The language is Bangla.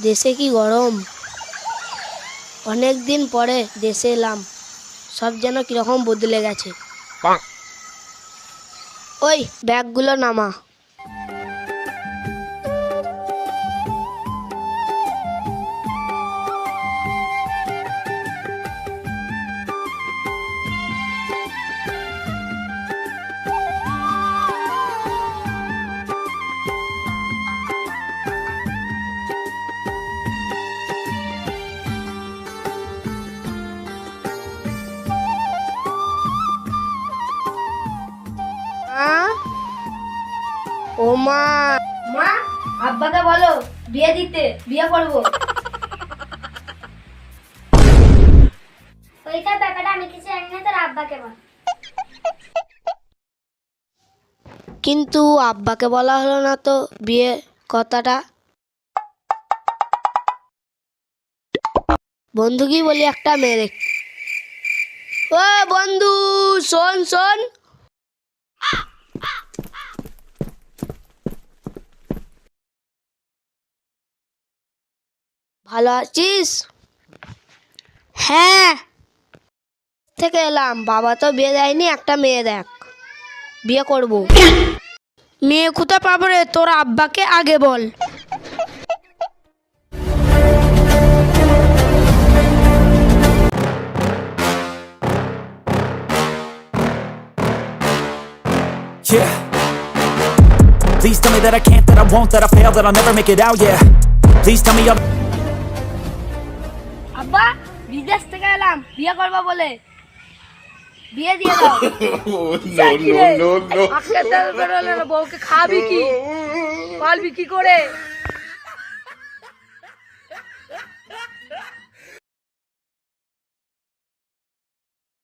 দেশে কি গরম। অনেক দিন পরে দেশে এলাম, সব যেন কিরকম বদলে গেছে। ওই ব্যাগগুলো নামা। ও মা, মা আব্বাকে বলো বিয়ে দিতে, বিয়ে করবো। ওইটার ব্যাপারে আমি কিছু জানি না, তোর আব্বাকে বল। কিন্তু আব্বাকে বলা হলো না তো বিয়ে কথাটা। বন্ধুকেই বলি একটা মেরে। ও বন্ধু, শোন শোন। ভালো আছিস? হ্যাঁ, থেকে এলাম, বাবা তো বিয়ে দেয়নি, একটা মেয়ে দেখ, বিয়ে করব। মেয়ে কোথা পাবো রে, তোর আব্বাকে আগে বল। Yeah. Please tell me that I can't, that I won't, that I fail, that I'll never make it out, yeah. Please tell me I'm... আব্বা বিদেশ থেকে এলাম, বিয়ে করবো বলে, বিয়ে দিয়ে দাও। no, no, no, no. আজকে তেল বেরোলে না, বউকে খাবি কি, পালবি কি করে?